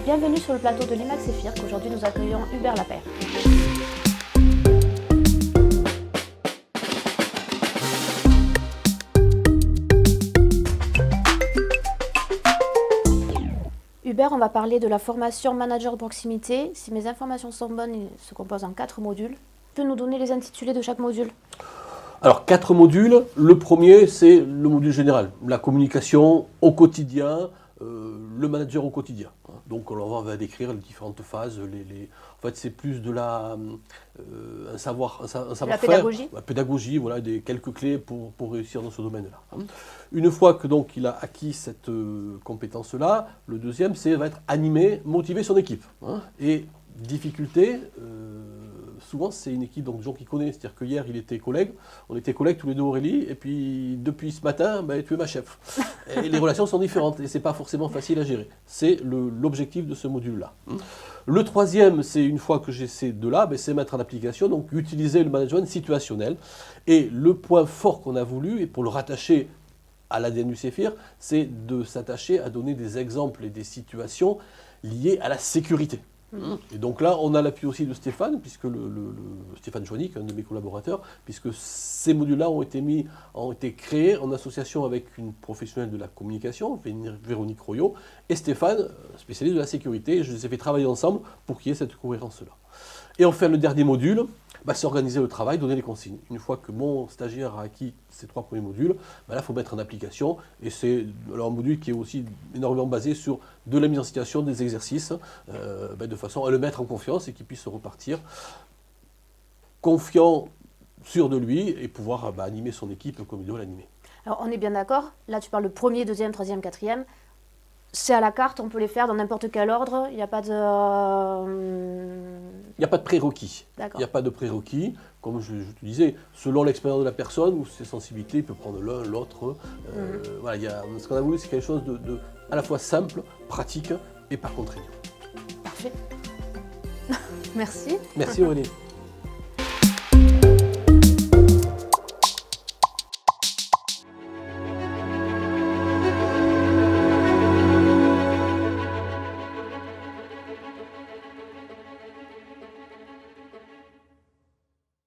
Bienvenue sur le plateau de l'IMAX et FIRC. Aujourd'hui, nous accueillons Hubert Lapeyre. Hubert, on va parler de la formation manager de proximité. Si mes informations sont bonnes, il se compose en 4 modules. Tu peux nous donner les intitulés de chaque module? Alors, 4 modules. Le premier, c'est le module général. La communication au quotidien, le manager au quotidien. Donc, on va décrire les différentes phases. En fait, c'est plus de un savoir-faire. La pédagogie. La pédagogie, voilà, quelques clés pour réussir dans ce domaine-là. Une fois que donc il a acquis cette compétence-là, le deuxième, va être animer, motiver son équipe. Et difficulté, souvent c'est une équipe donc, de gens qui connaissent, c'est-à-dire que hier il était collègue, on était collègues tous les deux Aurélie, et puis depuis ce matin, tu es ma chef. Et les relations sont différentes et c'est pas forcément facile à gérer. C'est l'objectif de ce module-là. Le troisième, c'est une fois que j'ai ces deux-là, c'est mettre en application, donc utiliser le management situationnel. Et le point fort qu'on a voulu, et pour le rattacher à l'ADN du CEFIR, c'est de s'attacher à donner des exemples et des situations liées à la sécurité. Et donc là, on a l'appui aussi de Stéphane, puisque Stéphane Joannick, un de mes collaborateurs, puisque ces modules-là ont été créés en association avec une professionnelle de la communication, Véronique Royot, et Stéphane, spécialiste de la sécurité. Je les ai fait travailler ensemble pour qu'il y ait cette cohérence-là. Et enfin, le dernier module, c'est organiser le travail, donner les consignes. Une fois que mon stagiaire a acquis ces 3 premiers modules, là, il faut mettre en application. Et c'est un module qui est aussi énormément basé sur de la mise en situation, des exercices, de façon à le mettre en confiance et qu'il puisse repartir confiant, sûr de lui et pouvoir animer son équipe comme il doit l'animer. Alors, on est bien d'accord. Là, tu parles de premier, deuxième, troisième, quatrième. C'est à la carte, on peut les faire dans n'importe quel ordre. Il n'y a pas de... Il n'y a pas de prérequis. Il n'y a pas de prérequis. Comme je te disais, selon l'expérience de la personne ou ses sensibilités, il peut prendre l'un, l'autre. Ce qu'on a voulu, c'est quelque chose de à la fois simple, pratique et pas contraignant. Parfait. Merci. Merci Aurélie.